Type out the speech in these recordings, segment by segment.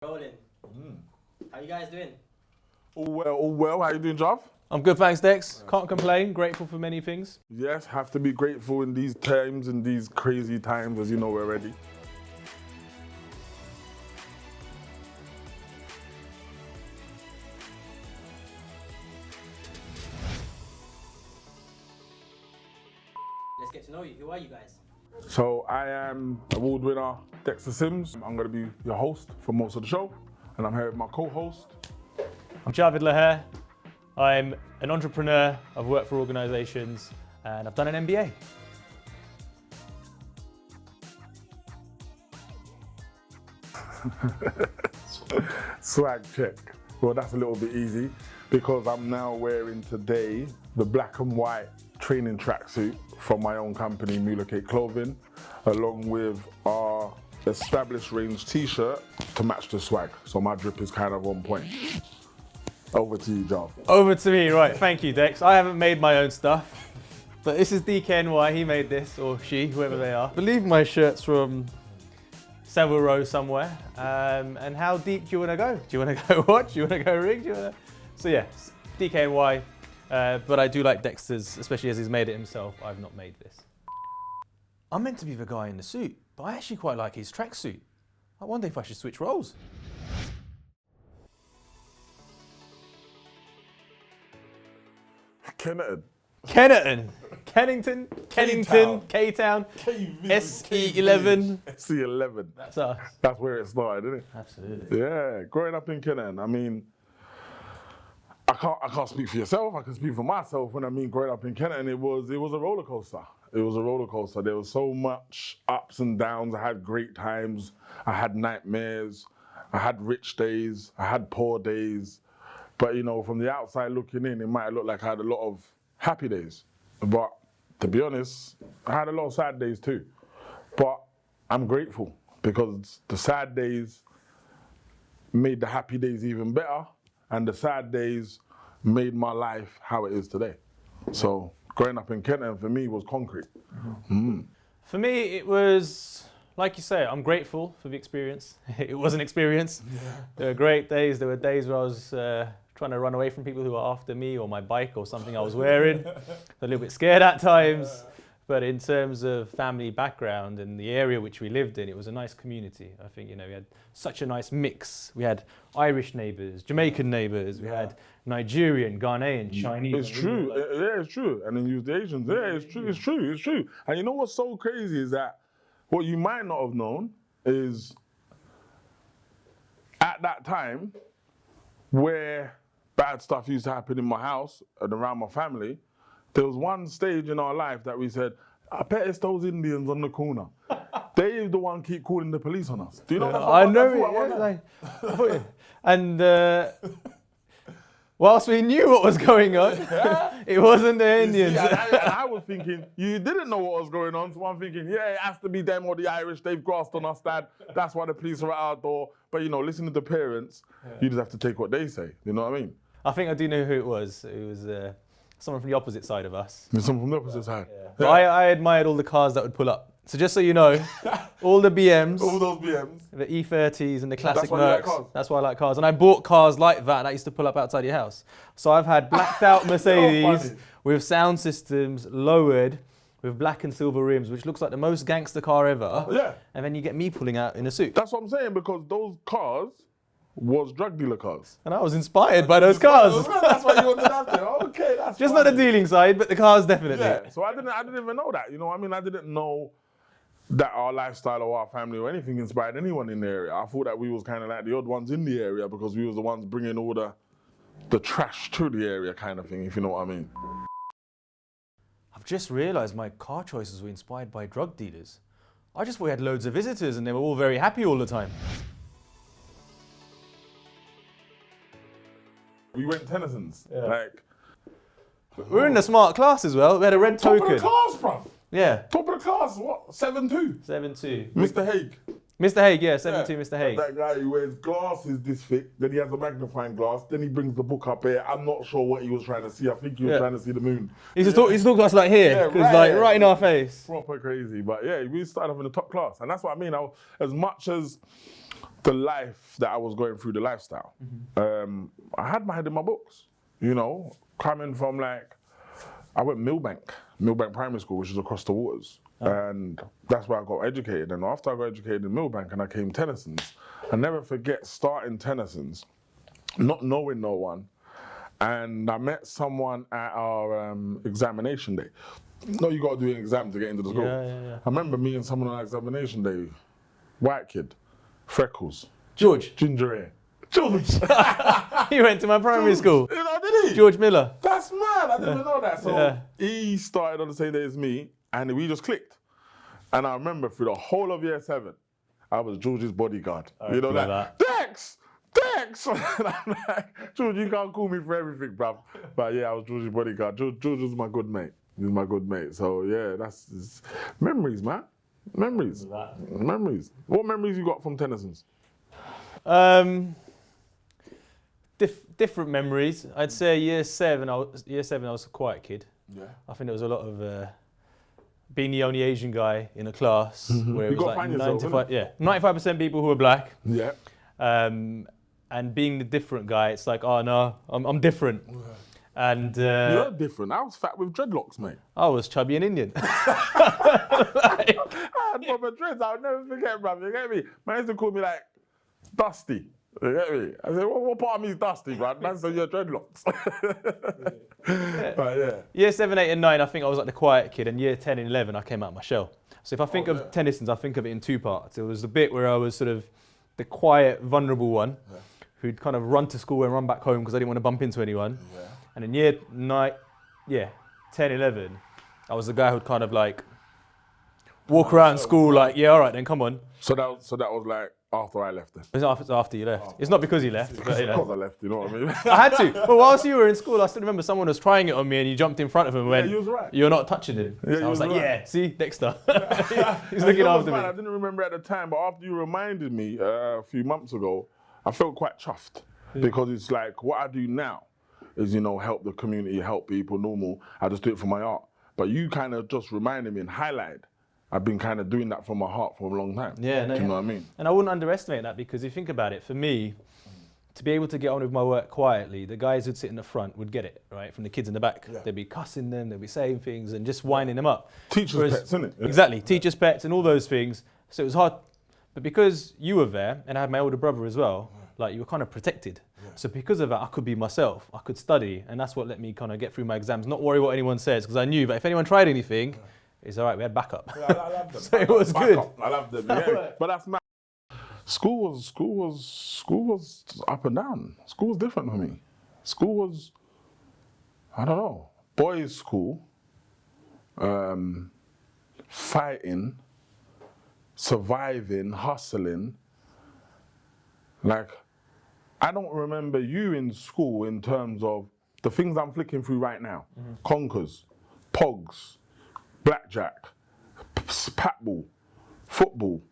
Rolling. How you guys doing? All well. How you doing, Jav? I'm good, thanks, Dex. Can't complain. Grateful for many things. Yes, have to be grateful in these times, in these crazy times, as you know already. Let's get to know you. Who are you guys? So I am award winner Dexter Sims. I'm going to be your host for most of the show, and I'm here with my co-host. I'm Javed Laher. I'm an entrepreneur. I've worked for organisations and I've done an MBA. Swag check. Well, that's a little bit easy because I'm now wearing today the black and white training tracksuit from my own company, Mulacate Clothing, along with our established range t-shirt to match the swag. So my drip is kind of on point. Over to you, Jav. Over to me, right. Thank you, Dex. I haven't made my own stuff, but this is DKNY. He made this, or she, whoever they are. I believe my shirt's from Savile Row somewhere. And how deep do you want to go? Do you want to go watch? Do you want to go rig? Do you wanna... So yeah, DKNY. But I do like Dexter's, especially as he's made it himself. I've not made this. I'm meant to be the guy in the suit, but I actually quite like his tracksuit. I wonder if I should switch roles. Kennington, K-Town, SE11. SE11. That's us. That's where it started, isn't it? Absolutely. Yeah, growing up in Kennington, I mean, I can't speak for yourself, I can speak for myself. When I mean growing up in Kennington, it was a roller coaster. It was a roller coaster. There was so much ups and downs. I had great times. I had nightmares. I had rich days. I had poor days. But you know, from the outside looking in, it might look like I had a lot of happy days. But to be honest, I had a lot of sad days too. But I'm grateful because the sad days made the happy days even better, and the sad days made my life how it is today. So growing up in Kennington for me was concrete. For me, it was, like you say, I'm grateful for the experience. It was an experience. Yeah. There were great days. There were days where I was trying to run away from people who were after me or my bike or something I was wearing. A little bit scared at times. But in terms of family background and the area which we lived in, it was a nice community. I think, you know, we had such a nice mix. We had Irish neighbours, Jamaican neighbours, we had Nigerian, Ghanaian, Chinese. It's true. Yeah, it's true. And then use the Asians. Yeah, it's true. It's true. It's true. And you know what's so crazy is that what you might not have known is at that time where bad stuff used to happen in my house and around my family, there was one stage in our life that we said, I bet it's those Indians on the corner. They the one keep calling the police on us. Do you know that? I know it. And whilst we knew what was going on, it wasn't the Indians. See, and I was thinking, you didn't know what was going on, so I'm thinking, yeah, it has to be them or the Irish. They've grasped on us, Dad. That's why the police are at our door. But you know, listening to the parents, you just have to take what they say. You know what I mean? I think I do know who it was. It was someone from the opposite side of us. Someone from the opposite side. Yeah. But I admired all the cars that would pull up. So just so you know, all the BMs, all those BMs, the E30s and the classic That's why you like Mercs. cars. That's why I like cars. And I bought cars like that used to pull up outside your house. So I've had blacked out Mercedes with sound systems lowered with black and silver rims, which looks like the most gangster car ever. Yeah. And then you get me pulling out in a suit. That's what I'm saying, because those cars was drug dealer cars. And I was inspired by those cars. That's why you wanted that there. Okay, that's Just not the dealing side, but the cars definitely. Yeah, so I didn't even know that. You know what I mean? I didn't know that our lifestyle or our family or anything inspired anyone in the area. I thought that we was kind of like the odd ones in the area because we was the ones bringing all the trash to the area kind of thing, if you know what I mean. I've just realised my car choices were inspired by drug dealers. I just thought we had loads of visitors and they were all very happy all the time. We went Tennyson's. Yeah. Like, We were in the smart class as well. We had a red top token. of the class, bruv. Yeah. Top of the class, what? 7-2. 7-2. Mr. Hague. Mr. Haig, yeah, 7'2", Mr. Haig. That guy who wears glasses this thick, then he has a magnifying glass, then he brings the book up here. I'm not sure what he was trying to see. I think he was trying to see the moon. He's talking to us like here, because right in our face. Proper crazy. But yeah, we started off in the top class. And that's what I mean. As much as the life that I was going through, the lifestyle, I had my head in my books. You know, coming from like, I went Millbank Primary School, which is across the waters. And that's where I got educated. And after I got educated in Millbank and I came Tennyson's, I never forget starting Tennyson's, not knowing no one. And I met someone at our examination day. No, you got to do an exam to get into the school. Yeah. I remember meeting someone on examination day, white kid, freckles. George. Ginger hair. George. He went to my primary school. You know, did he? George Miller. That's mad. I didn't know that. So he started on the same day as me, and we just clicked. And I remember through the whole of year 7, I was George's bodyguard. You know that? Dex! And I'm like, George, you can't call me for everything, bruv. But yeah, I was George's bodyguard. George was my good mate. He's my good mate. So yeah, that's memories, man. Memories. What memories you got from Tennyson's? Different memories. I'd say year 7, I was a quiet kid. Yeah. I think there was a lot of being the only Asian guy in a class where it was like 95% people who were black. Yeah. And being the different guy, it's like, oh no, I'm different. And you're different. I was fat with dreadlocks, mate. I was chubby and Indian. I had proper dreads. I'll never forget, bruv. You get me? Man used to call me like Dusty. You get me? I said, what part of me is Dusty, bruv? Man said, you're dreadlocks. But yeah. Year 7, 8 and 9, I think I was like the quiet kid. And year 10 and 11, I came out of my shell. So if I think of Tennyson's, I think of it in 2 parts. It was the bit where I was sort of the quiet, vulnerable one who'd kind of run to school and run back home because I didn't want to bump into anyone. Yeah. And in year 10, 11, I was the guy who'd kind of like walk around school like, yeah, all right, then come on. So that was like after I left then? It was after you left. It's not because you left. Because I left, you know what I mean? I had to. But whilst you were in school, I still remember someone was trying it on me and you jumped in front of him and went, he was right. You're not touching him. Yeah, so I was like, right. see, Dexter. He's looking after me. I didn't remember at the time, but after you reminded me a few months ago, I felt quite chuffed because it's like what I do now is, you know, help the community, help people, normal. I just do it for my art. But you kind of just reminded me and highlighted. I've been kind of doing that from my heart for a long time. Yeah, do you know what I mean? And I wouldn't underestimate that because if you think about it, for me, to be able to get on with my work quietly, the guys who'd sit in the front would get it, right? From the kids in the back. Yeah. They'd be cussing them, they'd be saying things and just winding them up. Teachers' pets, innit? Yeah. Exactly, teachers' pets and all those things. So it was hard. But because you were there, and I had my older brother as well, like you were kind of protected. Yeah. So because of that, I could be myself, I could study, and that's what let me kind of get through my exams, not worry what anyone says, because I knew that if anyone tried anything, it's all right, we had backup. Yeah, I love them. So it was good. I love them, yeah. But that's mad. School was up and down. School was different for me. School was, I don't know, boys' school, fighting, surviving, hustling. Like, I don't remember you in school in terms of the things I'm flicking through right now. Conkers, pogs, blackjack, patball, football.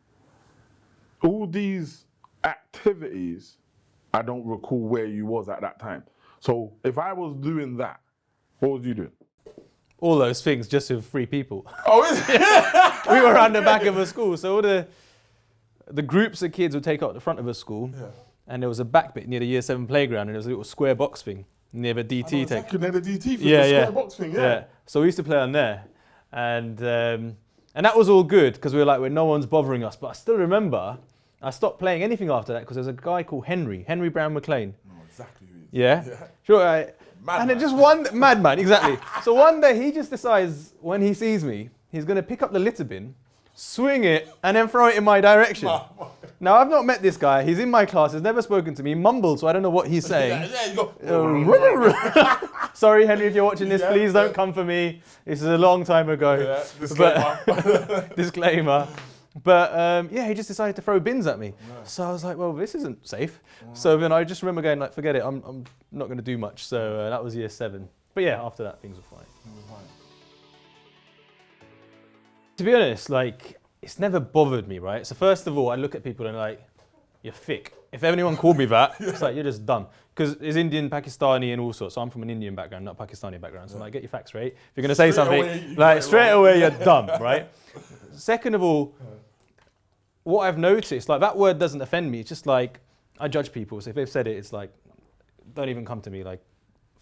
All these activities, I don't recall where you was at that time. So if I was doing that, what was you doing? All those things just with 3 people. Oh, is it? We were around the back of a school, so all the groups of kids would take up the front of a school, and there was a back bit near the year 7 playground, and there was a little square box thing near the DT tank. Near the DT thing, the square box thing, yeah. So we used to play on there, and that was all good because we were like, when no one's bothering us. But I still remember, I stopped playing anything after that because there was a guy called Henry Brown McLean. No, exactly who he is. Yeah. Sure. And it just madman, exactly. So one day he just decides when he sees me, he's going to pick up the litter bin, swing it, and then throw it in my direction. Now, I've not met this guy. He's in my class. He's never spoken to me. Mumbled, so I don't know what he's saying. You go. Sorry, Henry, if you're watching this, please don't come for me. This is a long time ago. Yeah, disclaimer. Disclaimer. But he just decided to throw bins at me. Yeah. So I was like, well, this isn't safe. Yeah. So then I just remember going like, forget it, I'm not going to do much. So that was year 7. But yeah, after that, things were fine. To be honest, like, it's never bothered me, right? So first of all, I look at people and like, you're thick. If anyone called me that, it's like, you're just dumb. Because it's Indian, Pakistani and all sorts. So I'm from an Indian background, not Pakistani background. So I'm like, get your facts straight. If you're going to say something, like straight away, you're dumb, right? Second of all, what I've noticed, like that word doesn't offend me. It's just like, I judge people. So if they've said it, it's like, don't even come to me. Like,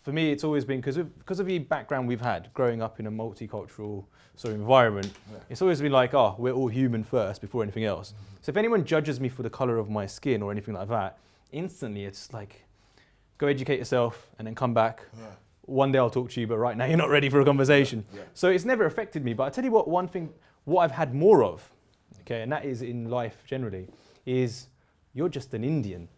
for me, it's always been, because of the background we've had, growing up in a multicultural sort of environment, it's always been like, oh, we're all human first before anything else. So if anyone judges me for the colour of my skin or anything like that, instantly it's like, go educate yourself and then come back. Yeah. One day I'll talk to you, but right now you're not ready for a conversation. Yeah. So it's never affected me. But I tell you what, one thing, what I've had more of, okay, and that is in life generally, is you're just an Indian.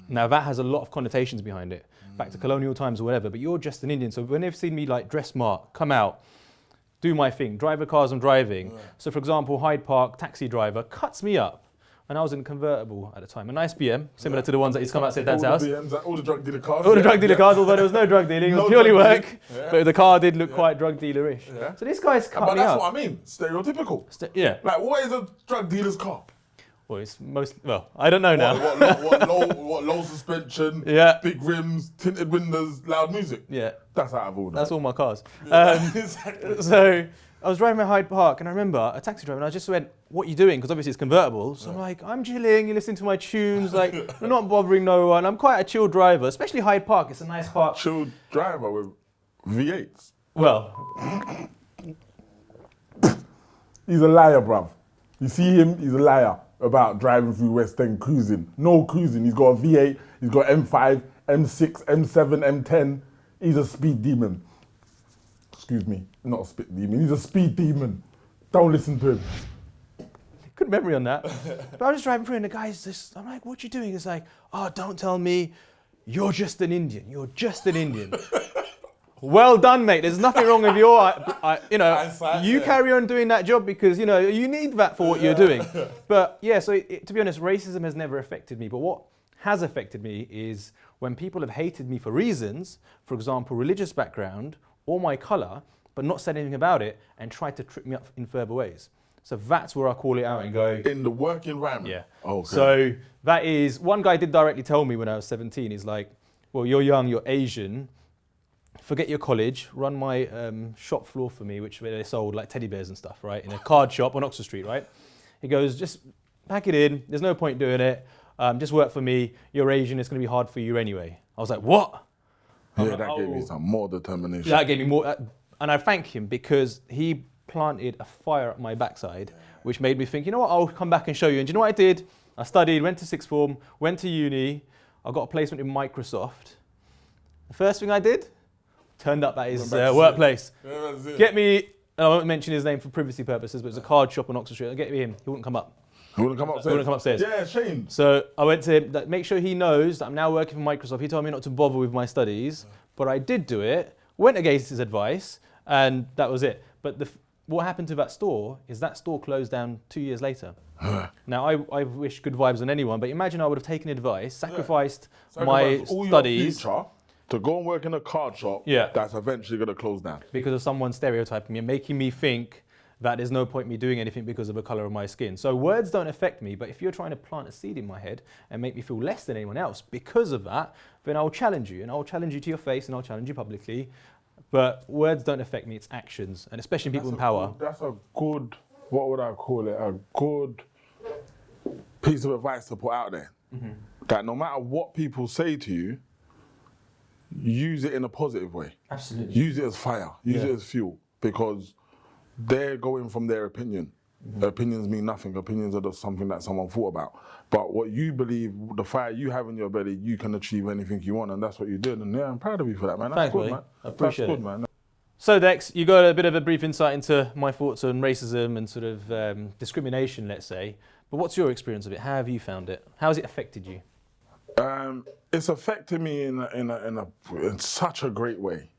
Now that has a lot of connotations behind it, back to colonial times or whatever, but you're just an Indian. So when they've seen me like dress smart, come out, do my thing, drive the cars I'm driving. Yeah. So for example, Hyde Park taxi driver cuts me up, and I was in a convertible at the time, a nice BM, similar to the ones that he's come out to Dad's house. All the drug dealer cars. All the drug dealer cars, although there was no drug dealing, it was purely work, but the car did look quite drug dealerish. Yeah. So this guy's cut me up. But that's what I mean, stereotypical. Yeah. Like, what is a drug dealer's car? Well, it's I don't know now. What low suspension, big rims, tinted windows, loud music. Yeah. That's out of order. That's all my cars. Exactly. So I was driving around Hyde Park, and I remember a taxi driver, and I just went, what are you doing? Because obviously it's convertible. So I'm like, I'm chilling, you're listening to my tunes, like, I'm not bothering no one. I'm quite a chill driver, especially Hyde Park. It's a nice park. Chill driver with V8s. Well. He's a liar, bruv. You see him, he's a liar about driving through West End cruising. No cruising. He's got a V8, he's got M5, M6, M7, M10. He's a speed demon. Excuse me, not a speed demon. He's a speed demon. Don't listen to him. Good memory on that. But I was just driving through and the guy's just, I'm like, what you doing? It's like, oh, don't tell me you're just an Indian. You're just an Indian. Well done, mate. There's nothing wrong with your, you carry on doing that job because, you need that for what you're doing. But yeah, so to be honest, racism has never affected me. But what has affected me is when people have hated me for reasons, for example, religious background or my colour, but not said anything about it and tried to trip me up in further ways. So that's where I call it out and go. In the work environment? Yeah. Oh, okay. So that is, one guy did directly tell me when I was 17, he's like, well, you're young, you're Asian, forget your college, run my shop floor for me, where they sold like teddy bears and stuff, right? In a card shop on Oxford Street, right? He goes, just pack it in, there's no point doing it, just work for me, you're Asian, it's gonna be hard for you anyway. I was like, what? Yeah, that gave me some more determination. That gave me more, and I thank him because he planted a fire up my backside, which made me think, you know what, I'll come back and show you. And do you know what I did? I studied, went to sixth form, went to uni, I got a placement in Microsoft. The first thing I did, turned up at his workplace. Get me, I won't mention his name for privacy purposes, but it was a card shop on Oxford Street. I'll get me him, he wouldn't come up. He wouldn't come upstairs? He wouldn't come upstairs. Yeah, shame. So I went to him, make sure he knows that I'm now working for Microsoft. He told me not to bother with my studies, but I did do it, went against his advice, and that was it. But what happened to that store is that store closed down 2 years later. Now, I wish good vibes on anyone, but imagine I would have taken advice, sacrificed my all studies. Your future to go and work in a card shop that's eventually going to close down. Because of someone stereotyping me and making me think that there's no point me doing anything because of the colour of my skin. So words don't affect me, but if you're trying to plant a seed in my head and make me feel less than anyone else because of that, then I'll challenge you, and I'll challenge you to your face, and I'll challenge you publicly. But words don't affect me, it's actions, and especially people in power. That's a good, what would I call it, a good piece of advice to put out there. Mm-hmm. That no matter what people say to you, use it in a positive way. Absolutely. Use it as fire, use it as fuel, because they're going from their opinion. Mm-hmm. Opinions mean nothing. Opinions are just something that someone thought about. But what you believe, the fire you have in your belly, you can achieve anything you want, and that's what you did. And yeah, I'm proud of you for that, man. That's good, man. I appreciate it. Man. So Dex, you got a bit of a brief insight into my thoughts on racism and sort of discrimination, let's say. But what's your experience of it? How have you found it? How has it affected you? It's affected me in such a great way.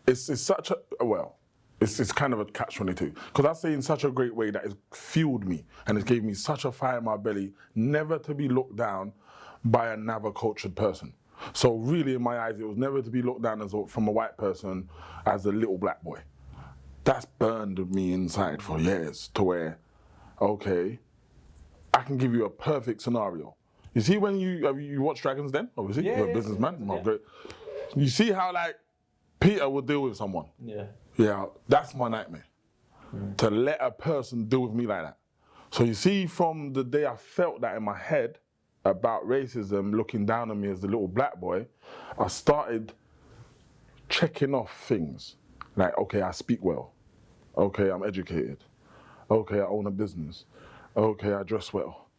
It's such a, well, it's kind of a catch-22. Because I say in such a great way that it's fueled me and it gave me such a fire in my belly, never to be looked down by another cultured person. So really in my eyes, it was never to be looked down from a white person as a little black boy. That's burned me inside for years, to where okay, I can give you a perfect scenario. You see when you watch Dragons Den, obviously, you're a businessman. yeah. Great. You see how like Peter would deal with someone. Yeah. Yeah, that's my nightmare. To let a person deal with me like that. So you see, from the day I felt that in my head about racism, looking down on me as the little black boy, I started checking off things. Like, okay, I speak well. Okay, I'm educated. Okay, I own a business. Okay, I dress well.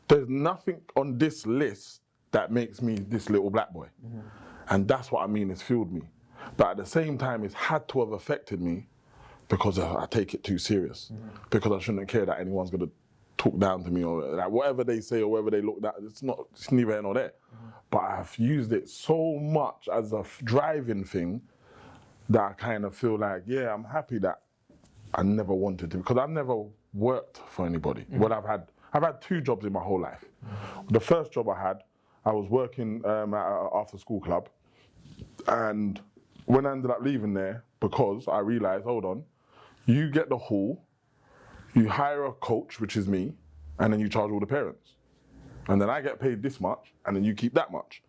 There's nothing on this list that makes me this little black boy. And that's what I mean, it's fueled me. But at the same time, it's had to have affected me because I take it too serious. Because I shouldn't care that anyone's gonna talk down to me or like whatever they say or whatever they look at, it's neither here nor there. But I've used it so much as a driving thing that I kind of feel like, yeah, I'm happy that I never wanted to, because I've never worked for anybody. Well, I've had 2 jobs in my whole life. The first job I had, I was working at an after school club, and when I ended up leaving there, because I realized, hold on, you get the hall, you hire a coach, which is me, and then you charge all the parents. And then I get paid this much, and then you keep that much.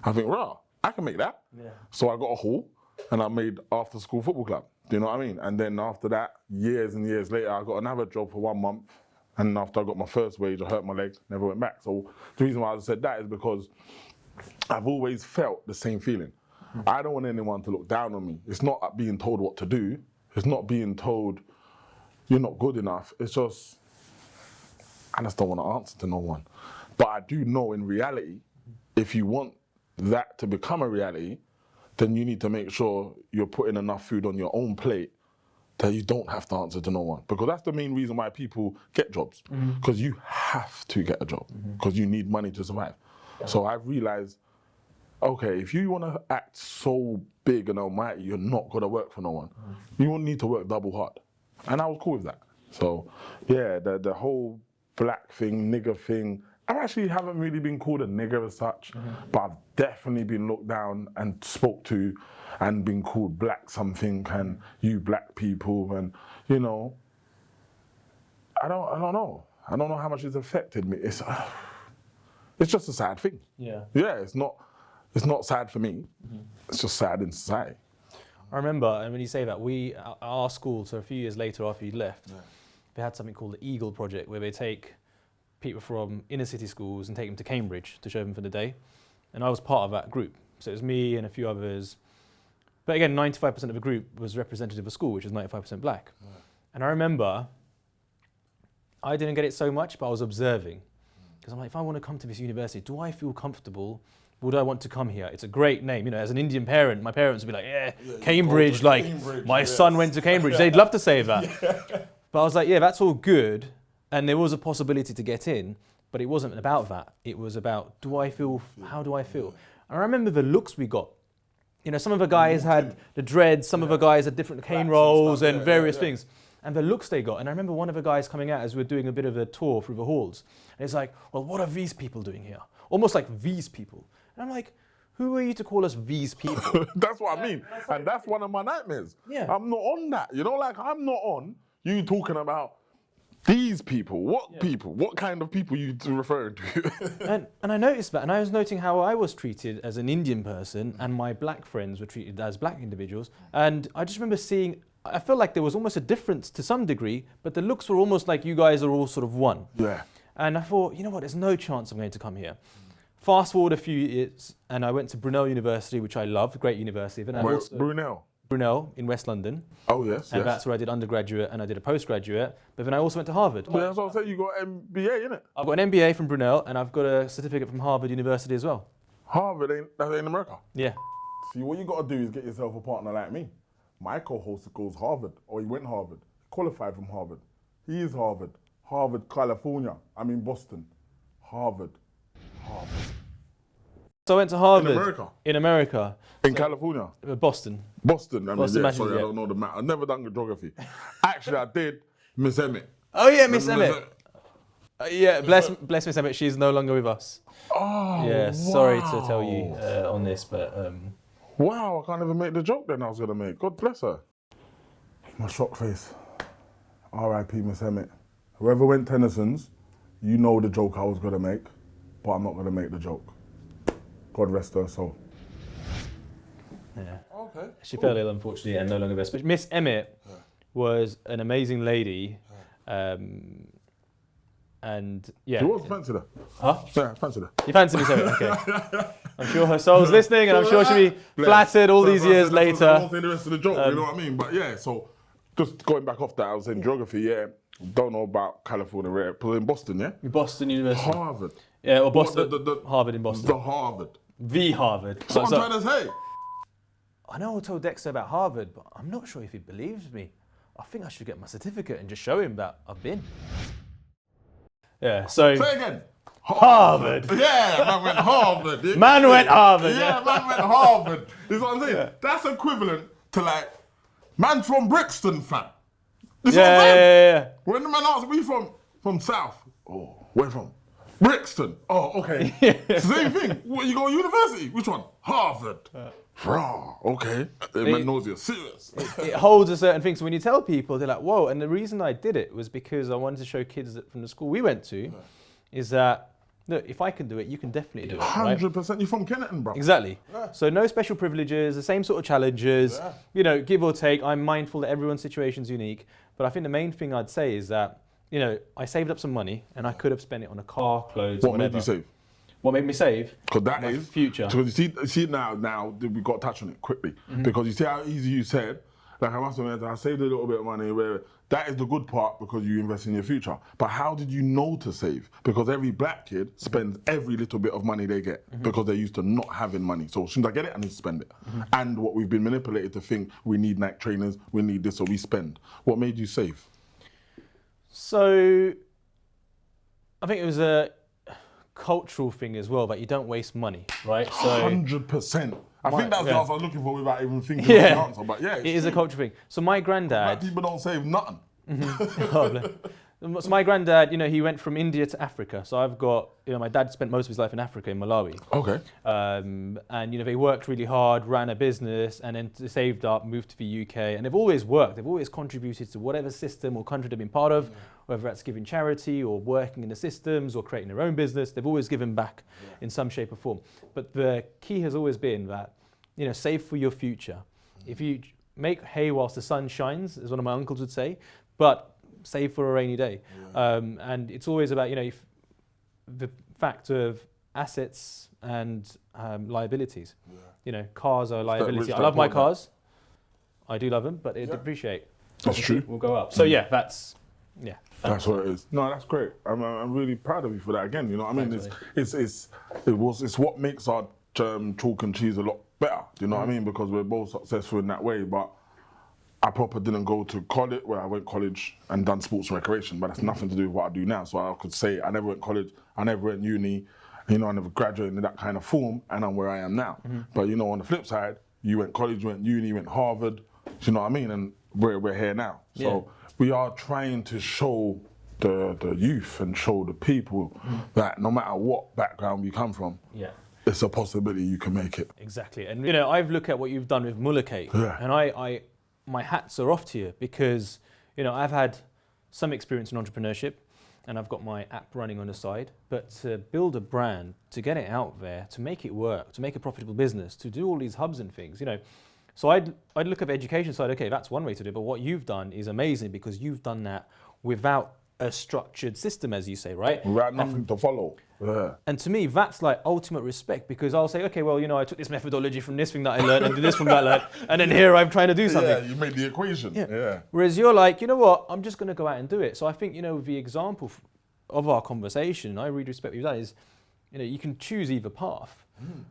I think, rah, I can make that. Yeah. So I got a hall, and I made after school football club. Do you know what I mean? And then after that, years and years later, I got another job for 1 month. And after I got my first wage, I hurt my legs, never went back. So the reason why I said that is because I've always felt the same feeling. I don't want anyone to look down on me. It's not being told what to do. It's not being told you're not good enough. It's just, I just don't want to answer to no one. But I do know in reality, if you want that to become a reality, then you need to make sure you're putting enough food on your own plate that you don't have to answer to no one. Because that's the main reason why people get jobs. Because you have to get a job, because you need money to survive. So I've realized, okay, if you want to act so big and almighty, you're not going to work for no one. You won't need to work double hard. And I was cool with that. So yeah, the whole black thing, nigger thing, I actually haven't really been called a nigger as such, but I've definitely been looked down and spoke to and been called black something and you black people, and you know, I don't know. I don't know how much it's affected me. It's just a sad thing. Yeah, it's not sad for me. It's just sad in society. I remember, and when you say that, our school, so a few years later after you left, they had something called the Eagle Project, where they take people from inner city schools and take them to Cambridge to show them for the day. And I was part of that group. So it was me and a few others. But again, 95% of the group was representative of school, which was 95% black. And I remember, I didn't get it so much, but I was observing. Because I'm like, if I want to come to this university, do I feel comfortable? Would I want to come here? It's a great name. You know, as an Indian parent, my parents would be like, Cambridge, like, Cambridge, my son went to Cambridge. They'd love to say that. But I was like, yeah, that's all good. And there was a possibility to get in, but it wasn't about that. It was about, how do I feel? And I remember the looks we got. You know, some of the guys had the dreads, some of the guys had different cane rolls and various things. And the looks they got. And I remember one of the guys coming out as we were doing a bit of a tour through the halls. And it's like, well, what are these people doing here? Almost like these people. And I'm like, who are you to call us these people? That's what I mean. And that's one of my nightmares. Yeah. I'm not on that. You know, like I'm not on you talking about these people. What people? What kind of people you referring to? and I noticed that. And I was noting how I was treated as an Indian person and my black friends were treated as black individuals. And I just remember seeing, I felt like there was almost a difference to some degree, but the looks were almost like you guys are all sort of one. Yeah. And I thought, you know what, there's no chance I'm going to come here. Fast forward a few years, and I went to Brunel University, which I loved, great university. Brunel in West London. Oh, yes. And that's where I did undergraduate and I did a postgraduate. But then I also went to Harvard. Well, that's what I said, you got an MBA, innit? I've got an MBA from Brunel and I've got a certificate from Harvard University as well. Harvard, that's in America? Yeah. See, what you got to do is get yourself a partner like me. My co-host goes Harvard, or he went Harvard, qualified from Harvard. He is Harvard. Harvard, California. I'm in Boston. Harvard. So I went to Harvard. In America? In So, California? Boston. Boston, Boston, I don't know the map. I've never done geography. Actually, I did Miss Emmett. Oh yeah, Miss Emmett. Yeah, bless Miss Emmett, she's no longer with us. Oh, yeah, wow. Sorry to tell you on this, but... Wow, I can't even make the joke then I was going to make. God bless her. My shock face. R.I.P. Miss Emmett. whoever went Tennyson's, you know the joke I was gonna make, but I'm not gonna make the joke. God rest her soul. Yeah. Okay. She fell ill, unfortunately, and no longer best. But Miss Emmett was an amazing lady. And yeah. You always fancied her. Huh? Yeah, fancied her. You fancy me, sorry? Okay. I'm sure her soul's listening, and I'm sure she'll be flattered all these years later. I won't say the rest of the joke, you know what I mean? But yeah, so just going back off that, I was in geography, yeah. Don't know about California, where it was in Boston, yeah? Boston University. Harvard. Yeah, or Boston. The Harvard in Boston. The Harvard. The Harvard. So I'm trying to say. I know I told Dexter about Harvard, but I'm not sure if he believes me. I think I should get my certificate and just show him that I've been. Yeah, so... Say again. Harvard. Yeah, man went Harvard. Man went Harvard. Yeah, man went Harvard. Is what I'm saying. Yeah. That's equivalent to like, man from Brixton, fam. This is what I'm saying. Yeah. When the man asks me from South, oh, where from? Brixton. Oh, okay. Same thing. What, you go to university? Which one? Harvard. Raw. Okay. The man knows you're serious. It holds a certain thing. So when you tell people, they're like, whoa. And the reason I did it was because I wanted to show kids that from the school we went to is that, look, if I can do it, you can definitely do it. 100%. Right? You're from Kennington, bro. Exactly. Yeah. So no special privileges, the same sort of challenges, you know, give or take. I'm mindful that everyone's situation's unique. But I think the main thing I'd say is that, you know, I saved up some money and I could have spent it on a car, clothes, What whatever. made you save? What made me save? Because that my is future. Because you see now we got to touch on it quickly. Because you see how easy you said, like I must admit, I saved a little bit of money. Where that is the good part because you invest in your future. But how did you know to save? Because every black kid spends every little bit of money they get because they're used to not having money. So as soon as I get it, I need to spend it. And what we've been manipulated to think we need Nike trainers, we need this, so we spend. What made you save? So I think it was a cultural thing as well, that you don't waste money, right? So 100%. I think that's the answer I was looking for without even thinking of the answer. But yeah, it is a cultural thing. So my granddad... Black people don't save nothing. So my granddad, you know, he went from India to Africa. So I've got, you know, my dad spent most of his life in Africa, in Malawi. Okay. And, you know, they worked really hard, ran a business, and then saved up, moved to the UK. And they've always worked. They've always contributed to whatever system or country they've been part of, whether that's giving charity or working in the systems or creating their own business. They've always given back in some shape or form. But the key has always been that, you know, save for your future. If you make hay whilst the sun shines, as one of my uncles would say, but save for a rainy day. And it's always about, you know, the fact of assets and liabilities. You know, cars are liabilities. I love my cars. I do love them, but they depreciate. That's true. Will go up. So yeah, that's what it is. No, that's great. I'm really proud of you for that. Again, you know what I mean? It's what makes our chalk and cheese a lot better. You know what I mean? Because we're both successful in that way. But I proper didn't go to college, where I went college and done sports and recreation, but that's nothing to do with what I do now. So I could say I never went college, I never went uni, you know, I never graduated in that kind of form, and I'm where I am now. But you know, on the flip side, you went college, you went uni, you went Harvard, you know what I mean? And we're here now. So we are trying to show the youth and show the people that no matter what background you come from, it's a possibility you can make it. Exactly. And you know, I've looked at what you've done with Mullicate, and I my hats are off to you because, you know, I've had some experience in entrepreneurship and I've got my app running on the side, but to build a brand, to get it out there, to make it work, to make a profitable business, to do all these hubs and things, you know. So I'd look at the education side, okay, that's one way to do it, but what you've done is amazing because you've done that without a structured system, as you say, right? Without nothing to follow. And to me, that's like ultimate respect because I'll say, okay, well, you know, I took this methodology from this thing that I learned and did this from that learned, and then here I'm trying to do something. Yeah, you made the equation. Whereas you're like, you know what, I'm just going to go out and do it. So I think, you know, the example of our conversation, I really respect you that is, you know, you can choose either path,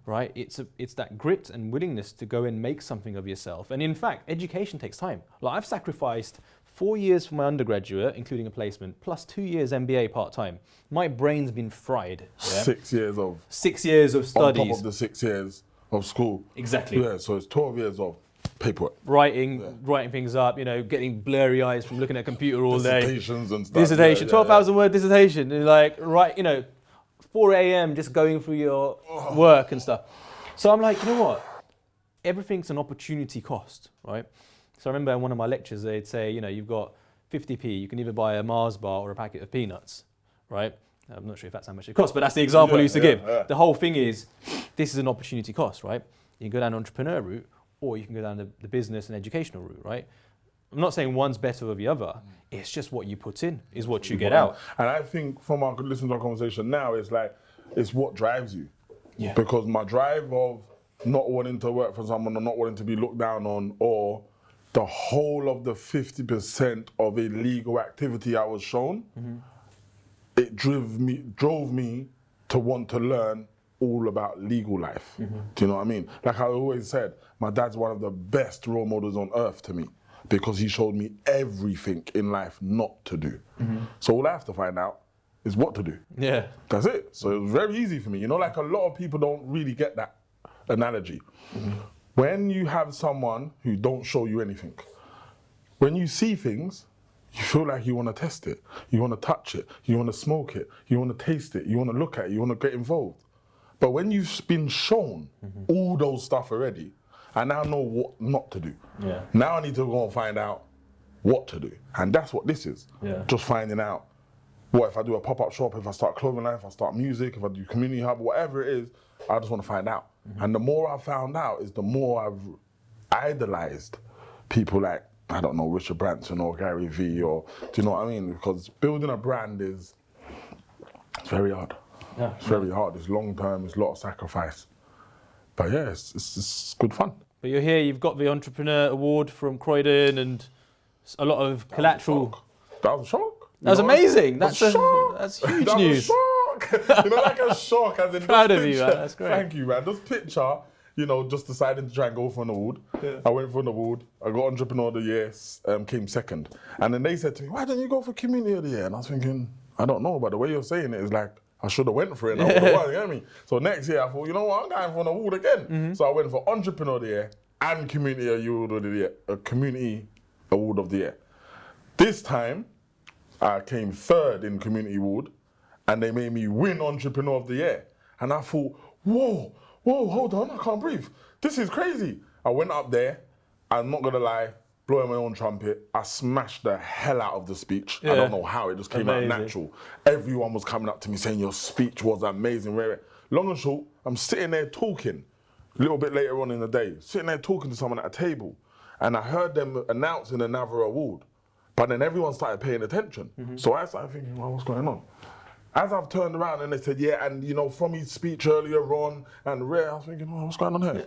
right? It's that grit and willingness to go and make something of yourself. And in fact, education takes time. Like I've sacrificed 4 years for my undergraduate, including a placement, plus 2 years MBA part-time. My brain's been fried. 6 years of... 6 years of studies. On top of the 6 years of school. Exactly. Yeah, so it's 12 years of paperwork. Writing things up, you know, getting blurry eyes from looking at a computer all day. Dissertations and stuff. Dissertation, 12,000 word dissertation. And like, you know, 4 a.m. just going through your work and stuff. So I'm like, you know what? Everything's an opportunity cost, right? So I remember in one of my lectures, they'd say, you know, you've got 50p, you can either buy a Mars bar or a packet of peanuts, right? I'm not sure if that's how much it costs, but that's the example I used to give. Yeah. The whole thing is, this is an opportunity cost, right? You can go down the entrepreneur route, or you can go down the business and educational route, right? I'm not saying one's better over the other. It's just what you put in is what you get out. And I think from our listening to our conversation now, it's like, it's what drives you. Yeah. Because my drive of not wanting to work for someone or not wanting to be looked down on, or the whole of the 50% of illegal activity I was shown, it drove me to want to learn all about legal life. Do you know what I mean? Like I always said, my dad's one of the best role models on earth to me, because he showed me everything in life not to do. So all I have to find out is what to do. Yeah. That's it. So it was very easy for me. You know, like a lot of people don't really get that analogy. When you have someone who don't show you anything, when you see things, you feel like you want to test it, you want to touch it, you want to smoke it, you want to taste it, you want to look at it, you want to get involved. But when you've been shown all those stuff already, I now know what not to do. Yeah. Now I need to go and find out what to do. And that's what this is. Yeah. Just finding out, what if I do a pop-up shop, if I start clothing line, if I start music, if I do community hub, whatever it is, I just want to find out. And the more I found out is the more I've idolized people like, I don't know, Richard Branson or Gary Vee, or, do you know what I mean? Because building a brand it's very hard. Yeah. It's very hard, it's long term, it's a lot of sacrifice. But yeah, it's good fun. But you're here, you've got the Entrepreneur Award from Croydon and a lot of collateral. That was a shock. That was amazing. That's That's huge that news. Was a shock. You know, like a shock as in Proud this of you, picture. man. That's great. Thank you, man. This picture, you know, just deciding to try and go for an award. Yeah. I went for an award. I got Entrepreneur of the Year, came second. And then they said to me, why don't you go for Community of the Year? And I was thinking, I don't know, but the way you're saying it is like, I should have went for it and I would have won, you know what I mean? So next year I thought, you know what, I'm going for an award again. So I went for Entrepreneur of the Year and Community Award of the Year, Community Award of the Year. This time, I came third in Community Award and they made me win Entrepreneur of the Year. And I thought, whoa, hold on, I can't breathe. This is crazy. I went up there, I'm not gonna lie, blowing my own trumpet, I smashed the hell out of the speech. Yeah. I don't know how, it just came Amazing. out natural. Everyone was coming up to me saying your speech was amazing. Long and short, I'm sitting there talking, a little bit later on in the day, sitting there talking to someone at a table, and I heard them announcing another award, but then everyone started paying attention. So I started thinking, well, what's going on? As I've turned around and they said, yeah, and you know, from his speech earlier on, and I was thinking, oh, what's going on here?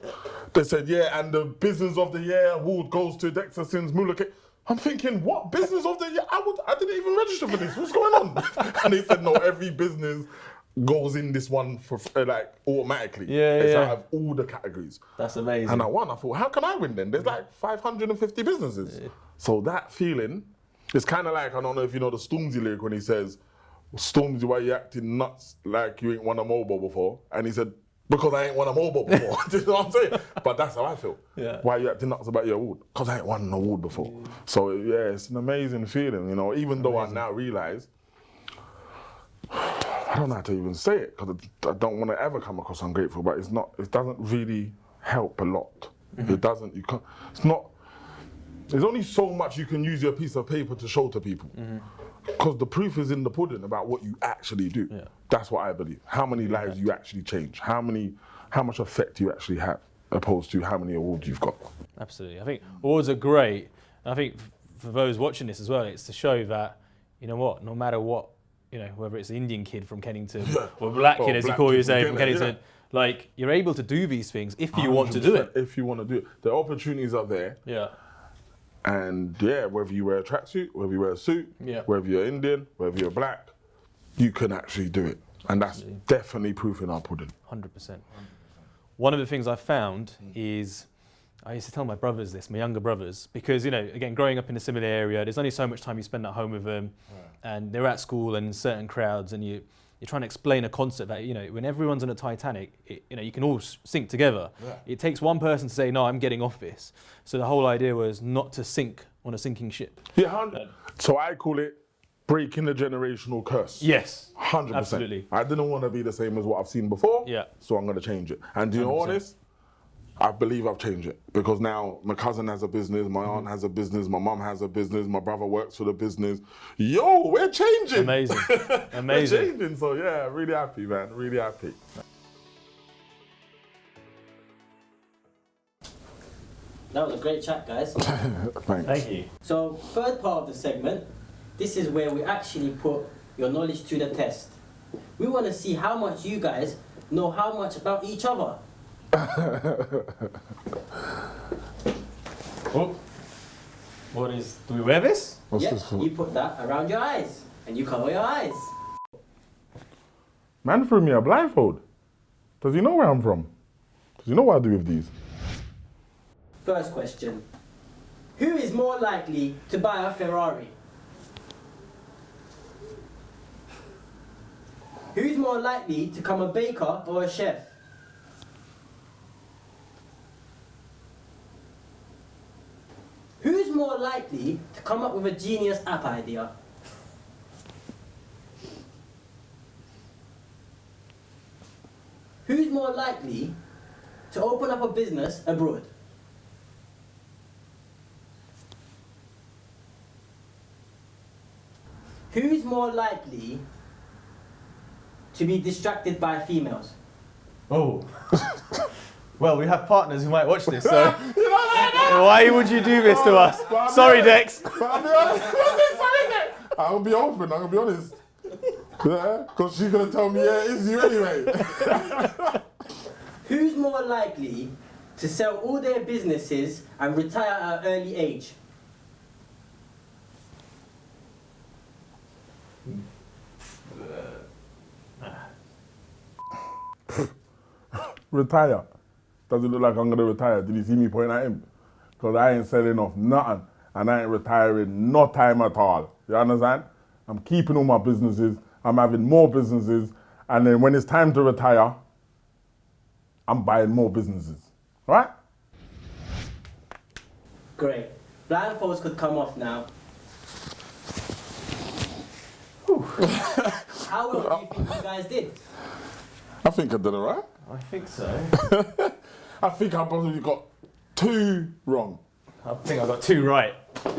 They said, yeah, and the Business of the Year award goes to Dexter since Mulake. I'm thinking, what Business of the Year? I didn't even register for this. What's going on? And they said, no, every business goes in this one for like automatically. It's out of all the categories. That's amazing. And I won. I thought, how can I win then? There's like 550 businesses. So that feeling, it's kind of like, I don't know if you know the Stormzy lyric when he says, Stormzy, why you acting nuts like you ain't won a mobile before? And he said, because I ain't won a mobile before. Do you know what I'm saying? But that's how I feel. Yeah. Why you acting nuts about your award? Because I ain't won an award before. So yeah, it's an amazing feeling, you know, even though I now realise, I don't know how to even say it, because I don't want to ever come across ungrateful, but it's not, it doesn't really help a lot. It doesn't, you can't, it's not, there's only so much you can use your piece of paper to show to people. Because the proof is in the pudding about what you actually do. That's what I believe. How many lives you actually change, how much effect you actually have, opposed to how many awards you've got. Absolutely. I think awards are great. I think for those watching this as well, it's to show that, you know what, no matter what, you know, whether it's an Indian kid from Kennington or black kid, as you call yourself, from Kennington, like, you're able to do these things if you want to do it. If you want to do it. The opportunities are there. Yeah. And yeah, whether you wear a tracksuit, whether you wear a suit, whether you're Indian, whether you're black, you can actually do it. And that's definitely proof in our pudding. 100%. One of the things I found is, I used to tell my brothers this, my younger brothers, because, you know, again, growing up in a similar area, there's only so much time you spend at home with them, and they're at school and in certain crowds, and you're trying to explain a concept that, you know, when everyone's on a Titanic, you know, you can all sink together. It takes one person to say, no, I'm getting off this. So the whole idea was not to sink on a sinking ship. Yeah, so I call it breaking the generational curse. Yes. 100%. Absolutely. I didn't want to be the same as what I've seen before, so I'm going to change it. And do you know what it is? I believe I've changed it because now my cousin has a business, my aunt has a business, my mum has a business, my brother works for the business. Yo, we're changing. Amazing. Amazing. We're changing, so yeah, really happy, man, really happy. That was a great chat, guys. Thanks. Thank you. So, third part of the segment, this is where we actually put your knowledge to the test. We want to see how much you guys know how much about each other. Oh, what is? Do we wear this? What's Yep, this for? you put that around your eyes and you cover your eyes. Man threw me a blindfold. Does he know where I'm from? Does he know what I do with these? First question. Who is more likely to buy a Ferrari? Who's more likely to become a baker or a chef? Who's more likely to come up with a genius app idea? Who's more likely to open up a business abroad? Who's more likely to be distracted by females? Oh. Well, we have partners who might watch this, so why would you do this to us? Sorry, Dex. I'll be open, I'm gonna be honest. Yeah, because she's gonna tell me, yeah, it's you anyway. Who's more likely to sell all their businesses and retire at an early age? Retire. Does it look like I'm gonna retire? Did you see me point at him? Because I ain't selling off nothing and I ain't retiring no time at all. You understand? I'm keeping all my businesses, I'm having more businesses, and then when it's time to retire, I'm buying more businesses. Right? Great. Blindfolds could come off now. How well do you think you guys did? I think I did it right. I think so. I think I probably got 2 wrong. I think I got 2 right. 2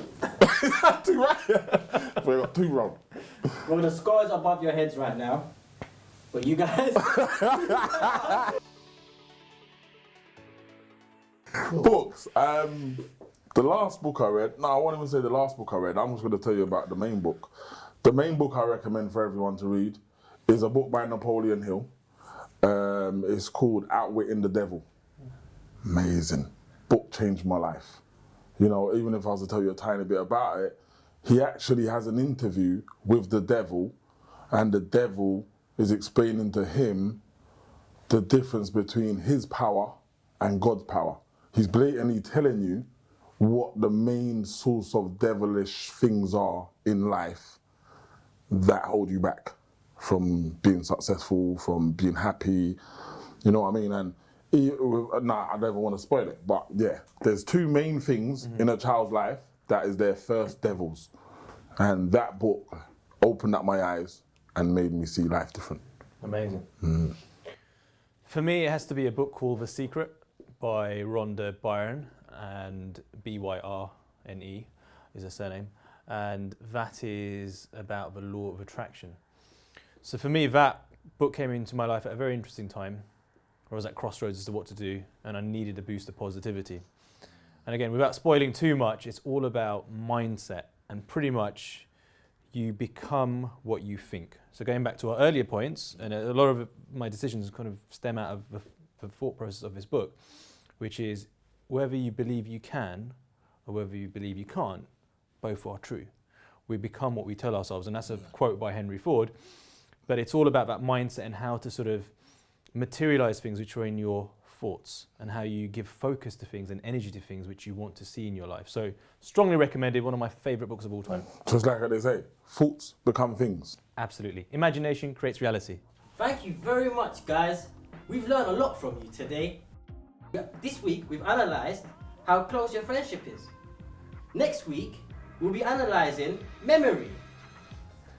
right? I got 2 wrong. Well, the score is above your heads right now. But you guys... Books. The last book I read, no, I won't even say the last book I read. I'm just going to tell you about the main book. The main book I recommend for everyone to read is a book by Napoleon Hill. It's called Outwitting the Devil. Amazing. Book changed my life. You know, even if I was to tell you a tiny bit about it, he actually has an interview with the devil, and the devil is explaining to him the difference between his power and God's power. He's blatantly telling you what the main source of devilish things are in life that hold you back from being successful, from being happy, you know what I mean? And I never want to spoil it, but yeah, there's 2 main things in a child's life that is their first devils. And that book opened up my eyes and made me see life different. Amazing. For me, it has to be a book called The Secret by Rhonda Byrne, and Byrne is her surname. And that is about the law of attraction. So for me, that book came into my life at a very interesting time. I was at crossroads as to what to do, and I needed a boost of positivity. And again, without spoiling too much, it's all about mindset, and pretty much you become what you think. So going back to our earlier points, and a lot of my decisions kind of stem out of the thought process of this book, which is whether you believe you can or whether you believe you can't, both are true. We become what we tell ourselves, and that's a quote by Henry Ford. But it's all about that mindset and how to sort of materialize things which are in your thoughts, and how you give focus to things and energy to things which you want to see in your life. So strongly recommended, one of my favorite books of all time. Just like they say, thoughts become things. Absolutely. Imagination creates reality. Thank you very much, guys. We've learned a lot from you today. This week, we've analysed how close your friendship is. Next week, we'll be analysing memory.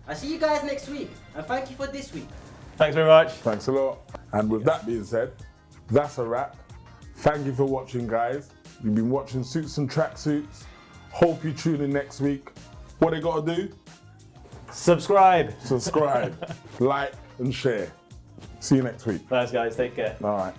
I'll see you guys next week, and thank you for this week. Thanks very much. Thanks a lot. And with that being said, that's a wrap. Thank you for watching, guys. You've been watching Suits and Tracksuits. Hope you tune in next week. What they gotta do? Subscribe. Subscribe, like, and share. See you next week. Thanks, guys. Take care. All right.